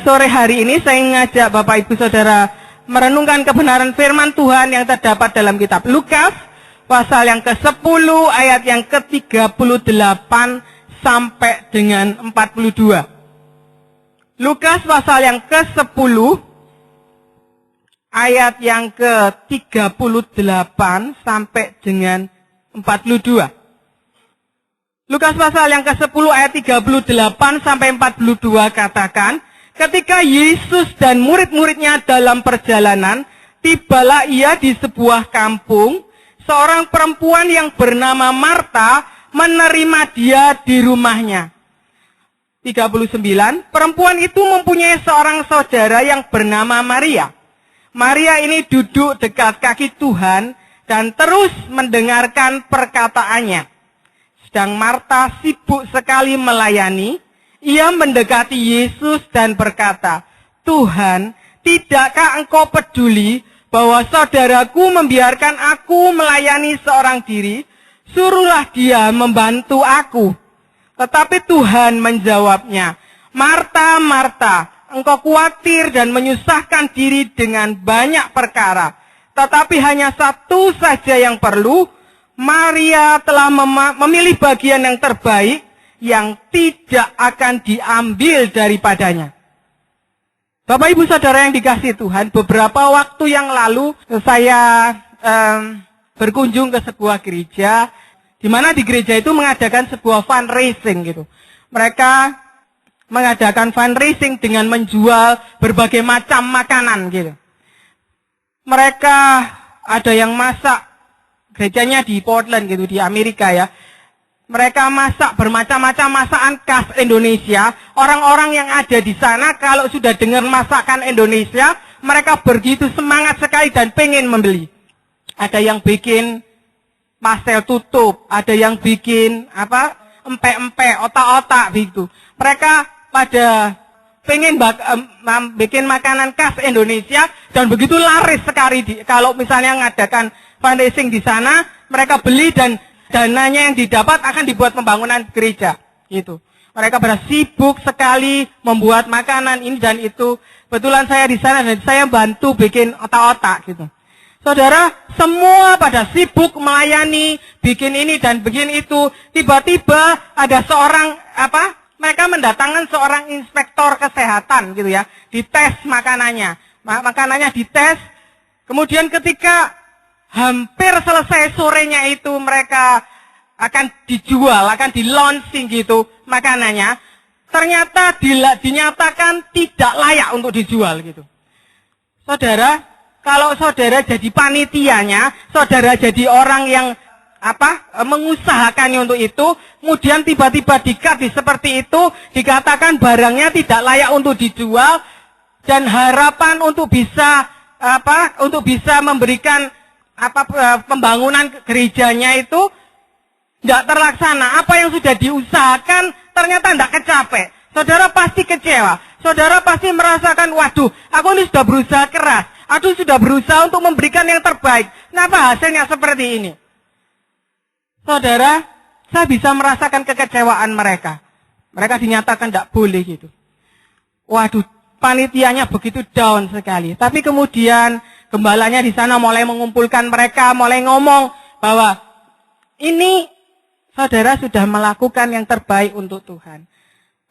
sore hari ini saya ngajak Bapak Ibu Saudara merenungkan kebenaran firman Tuhan yang terdapat dalam kitab Lukas pasal yang ke-10 ayat yang ke-38 sampai dengan 42. Lukas pasal yang ke-10 ayat yang ke-38 sampai dengan 42. Lukas pasal yang ke-10 ayat 38 sampai 42 katakan, ketika Yesus dan murid-muridnya dalam perjalanan, tibalah ia di sebuah kampung. Seorang perempuan yang bernama Marta menerima dia di rumahnya. 39, perempuan itu mempunyai seorang saudara yang bernama Maria. Maria ini duduk dekat kaki Tuhan dan terus mendengarkan perkataannya. Sedang Marta sibuk sekali melayani. Ia mendekati Yesus dan berkata, Tuhan, tidakkah engkau peduli bahwa saudaraku membiarkan aku melayani seorang diri? Suruhlah dia membantu aku. Tetapi Tuhan menjawabnya, Marta, Marta, engkau khawatir dan menyusahkan diri dengan banyak perkara. Tetapi hanya satu saja yang perlu. Maria telah memilih bagian yang terbaik, yang tidak akan diambil daripadanya. Bapak Ibu Saudara yang dikasihi Tuhan, beberapa waktu yang lalu saya berkunjung ke sebuah gereja, di mana di gereja itu mengadakan sebuah fundraising gitu. Mereka mengadakan fundraising dengan menjual berbagai macam makanan gitu. Mereka ada yang masak, gerejanya di Portland gitu, di Amerika ya. Mereka masak bermacam-macam masakan khas Indonesia. Orang-orang yang ada di sana kalau sudah dengar masakan Indonesia, mereka begitu semangat sekali dan pengen membeli. Ada yang bikin pastel tutup, ada yang bikin empek-empek, otak-otak begitu. Mereka pada pengen bikin makanan khas Indonesia dan begitu laris sekali kalau misalnya mengadakan fundraising di sana, mereka beli dan dananya yang didapat akan dibuat pembangunan gereja, gitu. Mereka sibuk sekali membuat makanan ini dan itu. Kebetulan saya di sana dan saya bantu bikin otak-otak, gitu. Saudara, semua pada sibuk melayani, bikin ini dan bikin itu. Tiba-tiba ada seorang mereka mendatangkan seorang inspektor kesehatan, gitu ya, dites makanannya. Makanannya dites. Kemudian ketika hampir selesai sorenya itu mereka akan dijual, akan di-launching gitu makanannya. Ternyata dinyatakan tidak layak untuk dijual gitu. Saudara, kalau saudara jadi panitianya, saudara jadi orang yang mengusahakannya untuk itu, kemudian tiba-tiba dikasih seperti itu, dikatakan barangnya tidak layak untuk dijual dan harapan untuk bisa memberikan pembangunan gerejanya itu tidak terlaksana. Apa yang sudah diusahakan ternyata tidak kecapek. Saudara pasti kecewa. Saudara pasti merasakan, waduh, aku ini sudah berusaha keras. Aku sudah berusaha untuk memberikan yang terbaik. Kenapa hasilnya seperti ini? Saudara, saya bisa merasakan kekecewaan mereka. Mereka dinyatakan tidak boleh gitu. Waduh, panitianya begitu down sekali. Tapi kemudian gembalanya di sana mulai mengumpulkan mereka, mulai ngomong bahwa ini saudara sudah melakukan yang terbaik untuk Tuhan.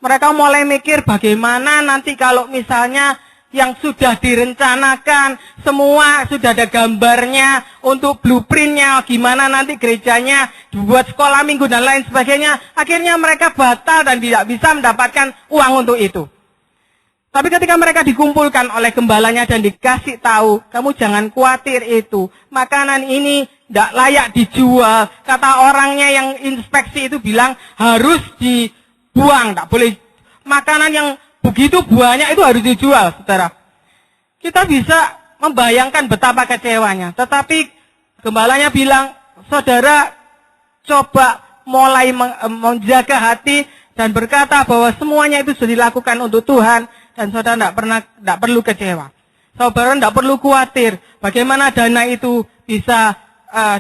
Mereka mulai mikir bagaimana nanti kalau misalnya yang sudah direncanakan, semua sudah ada gambarnya untuk blueprintnya, gimana nanti gerejanya dibuat sekolah minggu dan lain sebagainya. Akhirnya mereka batal dan tidak bisa mendapatkan uang untuk itu. Tapi ketika mereka dikumpulkan oleh gembalanya dan dikasih tahu, kamu jangan khawatir itu. Makanan ini tidak layak dijual. Kata orangnya yang inspeksi itu bilang harus dibuang, tidak boleh. Makanan yang begitu banyak itu harus dijual, saudara. Kita bisa membayangkan betapa kecewanya. Tetapi gembalanya bilang, saudara coba mulai menjaga hati dan berkata bahwa semuanya itu sudah dilakukan untuk Tuhan. Dan saudara tidak perlu kecewa. Saudara tidak perlu khawatir bagaimana dana itu bisa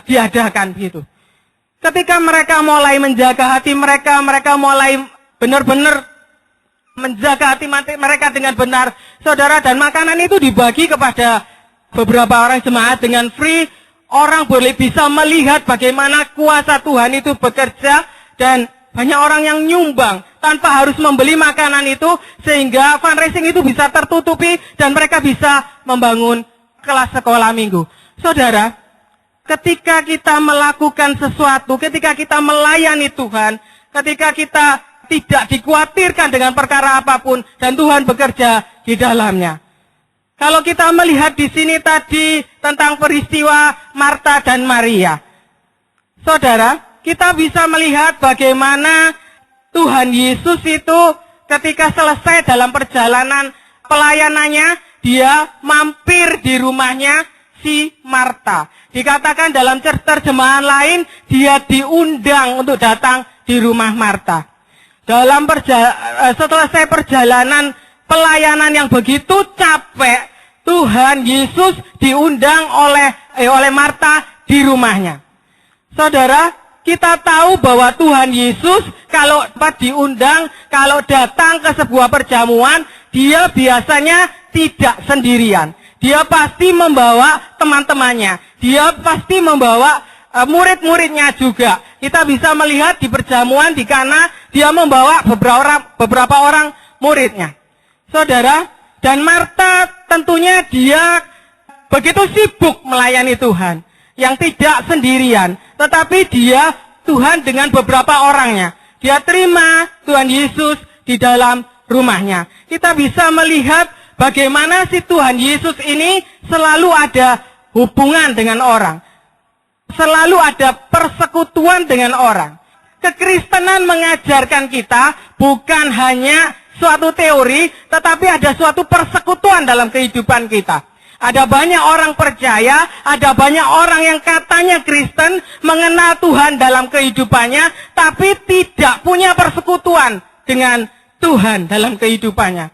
diadakan begitu. Ketika mereka mulai menjaga hati mereka mulai benar-benar menjaga hati mereka dengan benar, saudara, dan makanan itu dibagi kepada beberapa orang jemaat dengan free. Orang boleh bisa melihat bagaimana kuasa Tuhan itu bekerja, dan banyak orang yang nyumbang tanpa harus membeli makanan itu, sehingga fundraising itu bisa tertutupi dan mereka bisa membangun kelas sekolah minggu. Saudara, ketika kita melakukan sesuatu, ketika kita melayani Tuhan, ketika kita tidak dikhawatirkan dengan perkara apapun dan Tuhan bekerja di dalamnya. Kalau kita melihat di sini tadi tentang peristiwa Marta dan Maria, saudara, kita bisa melihat bagaimana Tuhan Yesus itu ketika selesai dalam perjalanan pelayanannya, dia mampir di rumahnya si Marta. Dikatakan dalam terjemahan lain, dia diundang untuk datang di rumah Marta. Selesai perjalanan pelayanan yang begitu capek, Tuhan Yesus diundang oleh Marta di rumahnya. Saudara, kita tahu bahwa Tuhan Yesus kalau diundang, kalau datang ke sebuah perjamuan, dia biasanya tidak sendirian. Dia pasti membawa teman-temannya. Dia pasti membawa murid-muridnya juga. Kita bisa melihat di perjamuan di Kana, dia membawa beberapa orang muridnya. Saudara, dan Marta tentunya dia begitu sibuk melayani Tuhan, yang tidak sendirian, tetapi dia Tuhan dengan beberapa orangnya. Dia terima Tuhan Yesus di dalam rumahnya. Kita bisa melihat bagaimana si Tuhan Yesus ini selalu ada hubungan dengan orang. Selalu ada persekutuan dengan orang. Kekristenan mengajarkan kita bukan hanya suatu teori, tetapi ada suatu persekutuan dalam kehidupan kita. Ada banyak orang percaya, ada banyak orang yang katanya Kristen, mengenal Tuhan dalam kehidupannya, tapi tidak punya persekutuan dengan Tuhan dalam kehidupannya.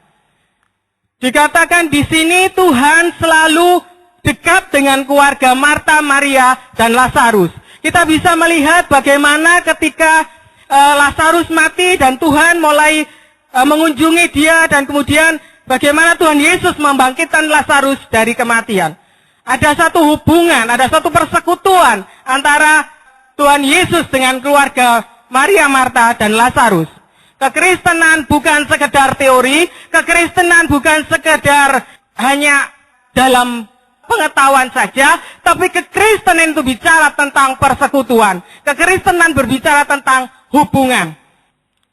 Dikatakan di sini Tuhan selalu dekat dengan keluarga Marta, Maria, dan Lazarus. Kita bisa melihat bagaimana ketika Lazarus mati dan Tuhan mulai mengunjungi dia, dan kemudian bagaimana Tuhan Yesus membangkitkan Lazarus dari kematian. Ada satu hubungan, ada satu persekutuan antara Tuhan Yesus dengan keluarga Maria, Marta, dan Lazarus. Kekristenan bukan sekedar teori, kekristenan bukan sekedar hanya dalam pengetahuan saja, tapi kekristenan itu bicara tentang persekutuan. Kekristenan berbicara tentang hubungan.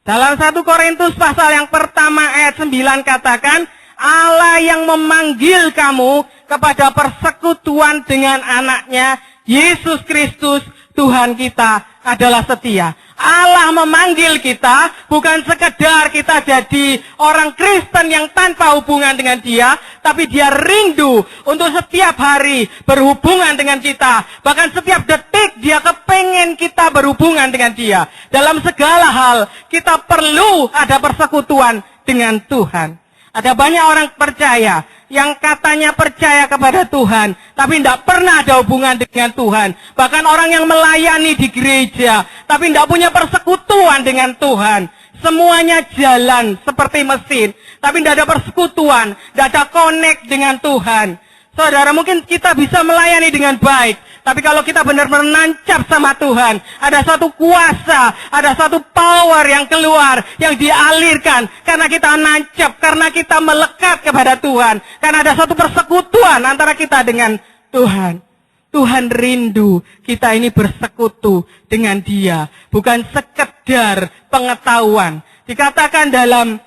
Dalam 1 Korintus pasal yang pertama ayat 9 katakan, Allah yang memanggil kamu kepada persekutuan dengan anaknya, Yesus Kristus, Tuhan kita adalah setia. Allah memanggil kita bukan sekedar kita jadi orang Kristen yang tanpa hubungan dengan dia, tapi dia rindu untuk setiap hari berhubungan dengan kita. Bahkan setiap detik dia kepengen kita berhubungan dengan dia. Dalam segala hal kita perlu ada persekutuan dengan Tuhan. Ada banyak orang percaya yang katanya percaya kepada Tuhan, tapi tidak pernah ada hubungan dengan Tuhan. Bahkan orang yang melayani di gereja, tapi tidak punya persekutuan dengan Tuhan. Semuanya jalan seperti mesin, tapi tidak ada persekutuan, tidak ada connect dengan Tuhan. Saudara, mungkin kita bisa melayani dengan baik, tapi kalau kita benar-benar nancap sama Tuhan, ada satu kuasa, ada satu power yang keluar, yang dialirkan, karena kita nancap, karena kita melekat kepada Tuhan, karena ada satu persekutuan antara kita dengan Tuhan. Tuhan rindu kita ini bersekutu dengan Dia, bukan sekedar pengetahuan. Dikatakan dalam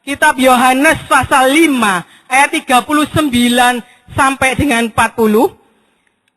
kitab Yohanes pasal 5, ayat 39 sampai dengan 40,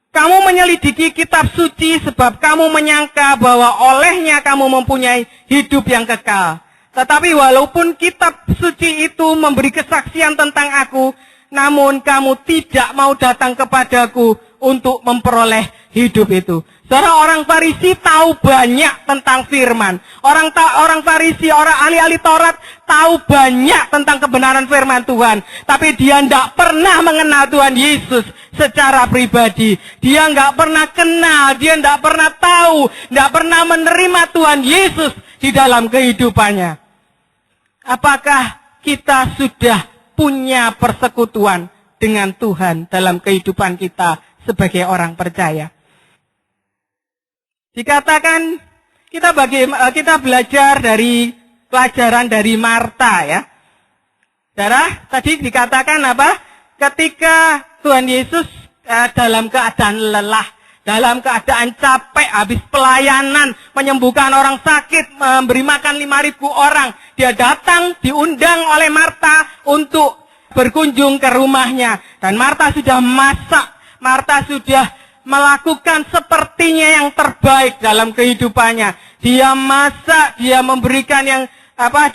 kamu menyelidiki kitab suci sebab kamu menyangka bahwa olehnya kamu mempunyai hidup yang kekal. Tetapi walaupun kitab suci itu memberi kesaksian tentang aku, namun kamu tidak mau datang kepadaku untuk memperoleh hidup itu. Saudara, orang Farisi tahu banyak tentang firman. Orang Farisi, orang ahli-ahli Taurat tahu banyak tentang kebenaran firman Tuhan. Tapi dia tidak pernah mengenal Tuhan Yesus secara pribadi. Dia nggak pernah kenal, dia tidak pernah tahu, tidak pernah menerima Tuhan Yesus di dalam kehidupannya. Apakah kita sudah punya persekutuan dengan Tuhan dalam kehidupan kita sebagai orang percaya. Dikatakan kita belajar dari pelajaran dari Marta ya. Saudara, tadi dikatakan apa? Ketika Tuhan Yesus dalam keadaan lelah, dalam keadaan capek, habis pelayanan, menyembuhkan orang sakit, memberi makan 5.000 orang. Dia datang, diundang oleh Marta untuk berkunjung ke rumahnya. Dan Marta sudah masak, Marta sudah melakukan sepertinya yang terbaik dalam kehidupannya. Dia masak, dia memberikan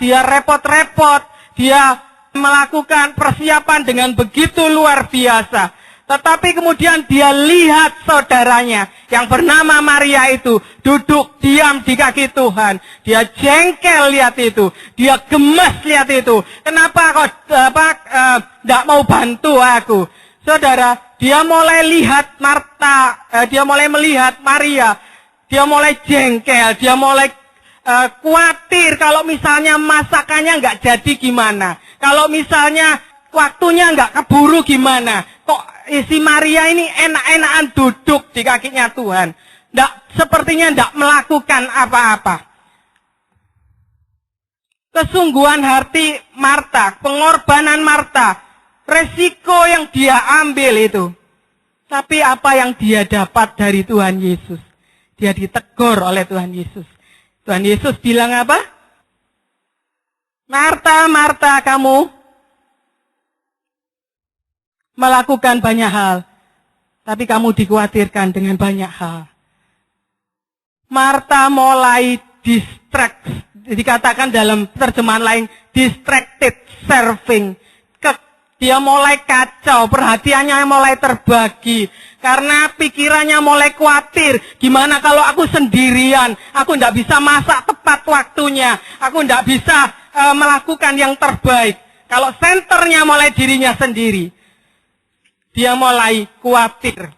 dia repot-repot, dia melakukan persiapan dengan begitu luar biasa. Tetapi kemudian dia lihat saudaranya yang bernama Maria itu duduk diam di kaki Tuhan. Dia jengkel lihat itu, dia gemas lihat itu. Kenapa kok tidak mau bantu aku? Saudara, dia mulai lihat Marta, dia mulai melihat Maria, dia mulai jengkel, dia mulai khawatir kalau misalnya masakannya nggak jadi gimana. Kalau misalnya waktunya nggak keburu gimana. Kok si Maria ini enak-enakan duduk di kakinya Tuhan. Sepertinya nggak melakukan apa-apa. Kesungguhan hati Marta, pengorbanan Marta, resiko yang dia ambil itu. Tapi apa yang dia dapat dari Tuhan Yesus? Dia ditegur oleh Tuhan Yesus. Tuhan Yesus bilang apa? Marta, Marta, kamu melakukan banyak hal, tapi kamu dikhawatirkan dengan banyak hal. Marta mulai dikatakan dalam terjemahan lain, distracted serving. Dia mulai kacau, perhatiannya mulai terbagi. Karena pikirannya mulai khawatir. Gimana kalau aku sendirian? Aku tidak bisa masak tepat waktunya. Aku tidak bisa melakukan yang terbaik. Kalau senternya mulai dirinya sendiri, dia mulai khawatir.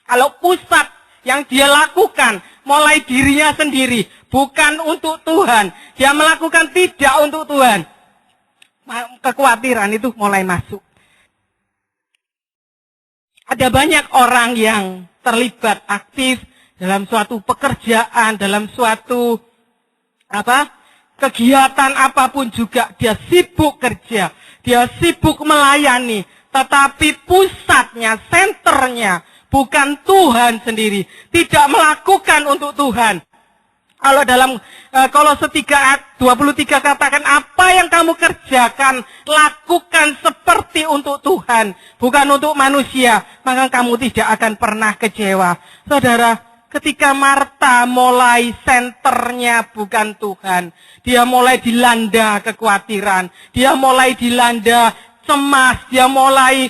Kalau pusat yang dia lakukan mulai dirinya sendiri, bukan untuk Tuhan. Dia melakukan tidak untuk Tuhan. Kekhawatiran itu mulai masuk. Ada banyak orang yang terlibat aktif dalam suatu pekerjaan, dalam suatu kegiatan apapun juga. Dia sibuk kerja, dia sibuk melayani, tetapi pusatnya, senternya bukan Tuhan sendiri. Tidak melakukan untuk Tuhan. Kalau dalam Kolose 3 ayat 23 katakan, apa yang kamu kerjakan, lakukan seperti untuk Tuhan, bukan untuk manusia, maka kamu tidak akan pernah kecewa. Saudara, ketika Marta mulai senternya bukan Tuhan, dia mulai dilanda kekhawatiran, dia mulai dilanda cemas, dia mulai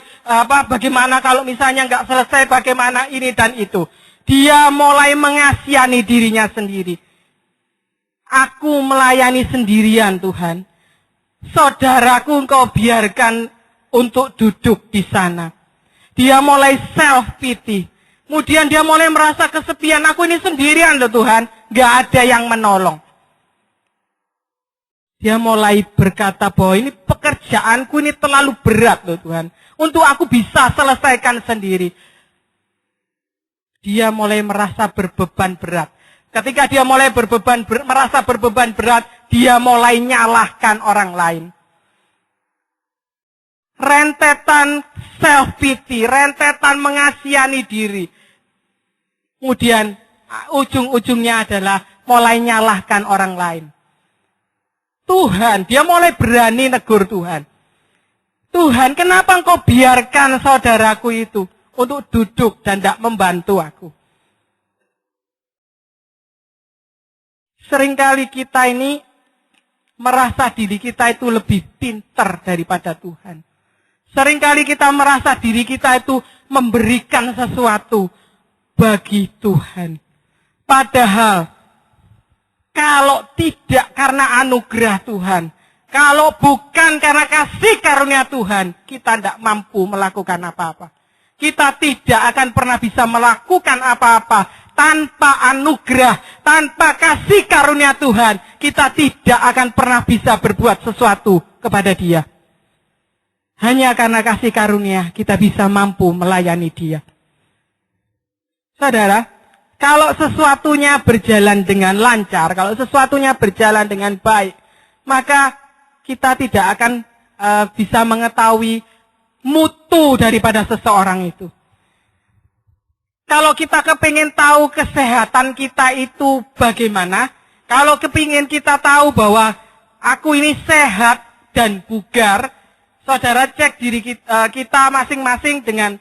bagaimana kalau misalnya nggak selesai, bagaimana ini dan itu. Dia mulai mengasihani dirinya sendiri. Aku melayani sendirian Tuhan. Saudaraku engkau biarkan untuk duduk di sana. Dia mulai self-pity. Kemudian dia mulai merasa kesepian. Aku ini sendirian loh Tuhan. Gak ada yang menolong. Dia mulai berkata bahwa ini pekerjaanku ini terlalu berat loh Tuhan. Untuk aku bisa selesaikan sendiri. Dia mulai merasa berbeban berat. Ketika dia mulai merasa berbeban berat, dia mulai nyalahkan orang lain. Rentetan self-pity, rentetan mengasihani diri. Kemudian ujung-ujungnya adalah mulai nyalahkan orang lain. Tuhan, dia mulai berani negur Tuhan. Tuhan, kenapa engkau biarkan saudaraku itu untuk duduk dan tidak membantu aku? Seringkali kita ini merasa diri kita itu lebih pintar daripada Tuhan. Seringkali kita merasa diri kita itu memberikan sesuatu bagi Tuhan. Padahal, kalau tidak karena anugerah Tuhan, kalau bukan karena kasih karunia Tuhan, kita tidak mampu melakukan apa-apa. Kita tidak akan pernah bisa melakukan apa-apa. Tanpa anugerah, tanpa kasih karunia Tuhan, kita tidak akan pernah bisa berbuat sesuatu kepada Dia. Hanya karena kasih karunia kita bisa mampu melayani Dia. Saudara, kalau sesuatunya berjalan dengan lancar, kalau sesuatunya berjalan dengan baik, maka kita tidak akan bisa mengetahui mutu daripada seseorang itu. Kalau kita kepingin tahu kesehatan kita itu bagaimana, kalau kepingin kita tahu bahwa aku ini sehat dan bugar, saudara cek diri kita masing-masing dengan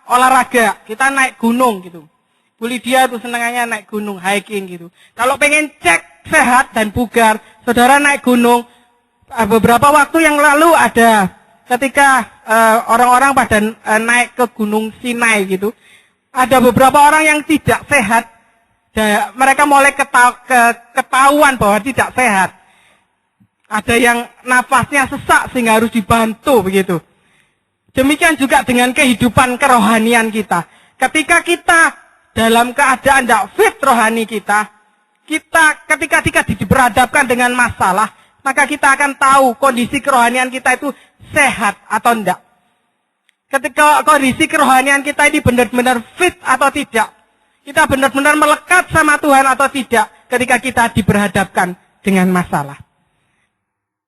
olahraga. Kita naik gunung gitu. Bu Lydia tuh senangannya naik gunung, hiking gitu. Kalau pengen cek sehat dan bugar, saudara naik gunung. Beberapa waktu yang lalu ada ketika orang-orang pada naik ke Gunung Sinai gitu. Ada beberapa orang yang tidak sehat. Mereka mulai ketahuan bahwa tidak sehat. Ada yang nafasnya sesak sehingga harus dibantu begitu. Demikian juga dengan kehidupan kerohanian kita. Ketika kita dalam keadaan tidak fit rohani kita ketika diberhadapkan dengan masalah, maka kita akan tahu kondisi kerohanian kita itu sehat atau tidak. Ketika kondisi kerohanian kita ini benar-benar fit atau tidak. Kita benar-benar melekat sama Tuhan atau tidak ketika kita diberhadapkan dengan masalah.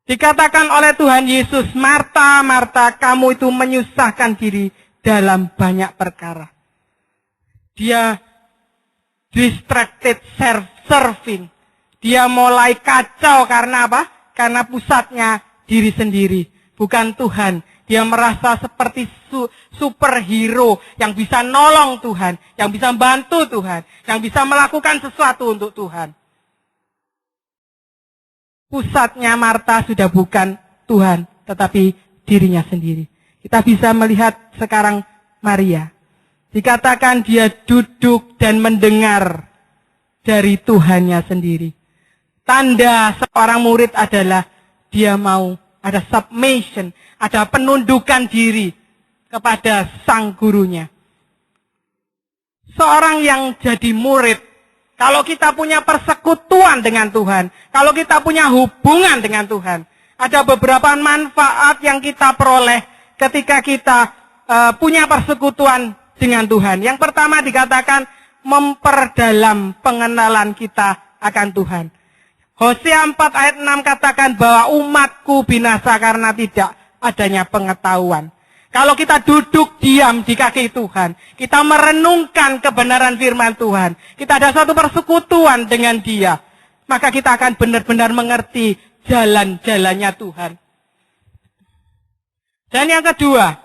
Dikatakan oleh Tuhan Yesus, Marta, Marta, kamu itu menyusahkan diri dalam banyak perkara. Dia distracted serving. Dia mulai kacau karena apa? Karena pusatnya diri sendiri, bukan Tuhan. Dia merasa seperti superhero yang bisa nolong Tuhan, yang bisa bantu Tuhan, yang bisa melakukan sesuatu untuk Tuhan. Pusatnya Marta sudah bukan Tuhan, tetapi dirinya sendiri. Kita bisa melihat sekarang Maria. Dikatakan dia duduk dan mendengar dari Tuhannya sendiri. Tanda seorang murid adalah dia mau ada submission, ada penundukan diri kepada sang gurunya. Seorang yang jadi murid, kalau kita punya persekutuan dengan Tuhan, kalau kita punya hubungan dengan Tuhan, ada beberapa manfaat yang kita peroleh ketika kita punya persekutuan dengan Tuhan. Yang pertama dikatakan memperdalam pengenalan kita akan Tuhan. Hosea 4 ayat 6 katakan bahwa umatku binasa karena tidak adanya pengetahuan. Kalau kita duduk diam di kaki Tuhan, kita merenungkan kebenaran firman Tuhan, kita ada satu persekutuan dengan Dia, maka kita akan benar-benar mengerti jalan-jalannya Tuhan. Dan yang kedua,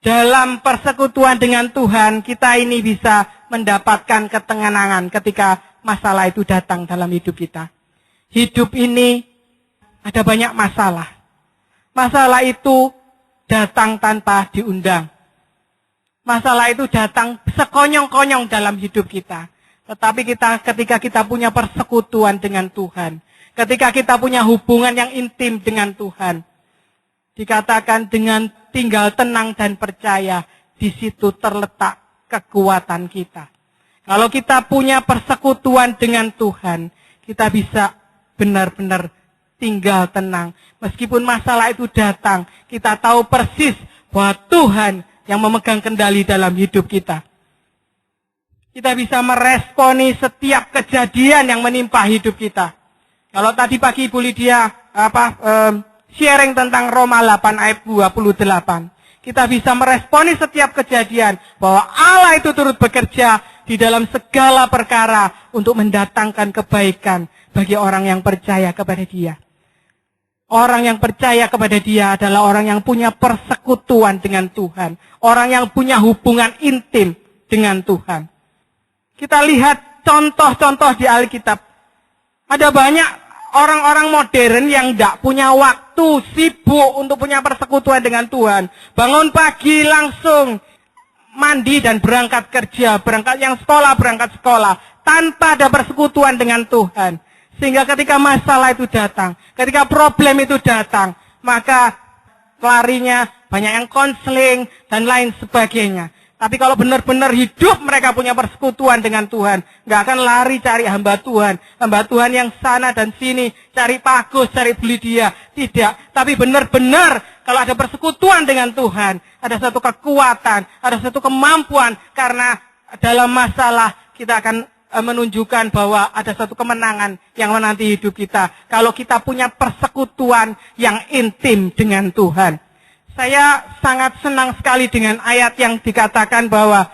dalam persekutuan dengan Tuhan, kita ini bisa mendapatkan ketenangan ketika masalah itu datang dalam hidup kita. Hidup ini ada banyak masalah. Masalah itu datang tanpa diundang. Masalah itu datang sekonyong-konyong dalam hidup kita. Tetapi ketika kita punya persekutuan dengan Tuhan, ketika kita punya hubungan yang intim dengan Tuhan, dikatakan dengan tinggal tenang dan percaya, di situ terletak kekuatan kita. Kalau kita punya persekutuan dengan Tuhan, kita bisa benar-benar tinggal tenang. Meskipun masalah itu datang, kita tahu persis bahwa Tuhan yang memegang kendali dalam hidup kita. Kita bisa meresponi setiap kejadian yang menimpa hidup kita. Kalau tadi pagi Ibu Lydia sharing tentang Roma 8 ayat 28. Kita bisa meresponi setiap kejadian bahwa Allah itu turut bekerja di dalam segala perkara untuk mendatangkan kebaikan bagi orang yang percaya kepada Dia. Orang yang percaya kepada Dia adalah orang yang punya persekutuan dengan Tuhan. Orang yang punya hubungan intim dengan Tuhan. Kita lihat contoh-contoh di Alkitab. Ada banyak orang-orang modern yang tidak punya waktu, sibuk untuk punya persekutuan dengan Tuhan. Bangun pagi langsung mandi dan berangkat kerja. Berangkat yang sekolah, berangkat sekolah. Tanpa ada persekutuan dengan Tuhan. Sehingga ketika masalah itu datang, ketika problem itu datang, maka larinya banyak yang konseling dan lain sebagainya. Tapi kalau benar-benar hidup mereka punya persekutuan dengan Tuhan, nggak akan lari cari hamba Tuhan yang sana dan sini, cari Pagus, cari beli dia. Tidak, tapi benar-benar kalau ada persekutuan dengan Tuhan, ada satu kekuatan, ada satu kemampuan, karena dalam masalah kita akan menunjukkan bahwa ada satu kemenangan yang menanti hidup kita. Kalau kita punya persekutuan yang intim dengan Tuhan. Saya sangat senang sekali dengan ayat yang dikatakan bahwa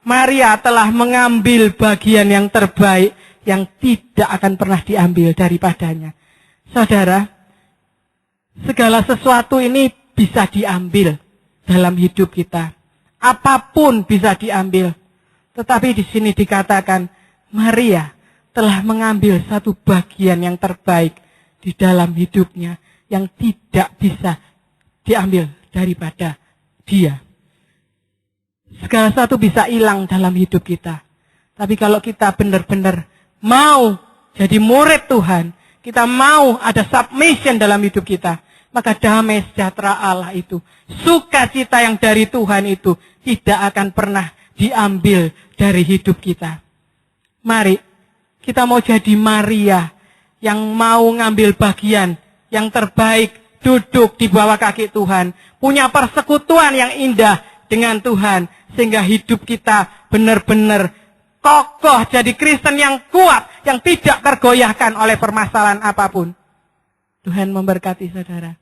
Maria telah mengambil bagian yang terbaik yang tidak akan pernah diambil daripadanya. Saudara, segala sesuatu ini bisa diambil dalam hidup kita. Apapun bisa diambil. Tetapi di sini dikatakan Maria telah mengambil satu bagian yang terbaik di dalam hidupnya yang tidak bisa diambil daripada dia. Segala sesuatu bisa hilang dalam hidup kita. Tapi kalau kita benar-benar mau jadi murid Tuhan, kita mau ada submission dalam hidup kita, maka damai sejahtera Allah itu, sukacita yang dari Tuhan itu tidak akan pernah diambil dari hidup kita. Mari kita mau jadi Maria yang mau ngambil bagian yang terbaik, duduk di bawah kaki Tuhan, punya persekutuan yang indah dengan Tuhan, sehingga hidup kita benar-benar kokoh jadi Kristen yang kuat, yang tidak tergoyahkan oleh permasalahan apapun. Tuhan memberkati saudara.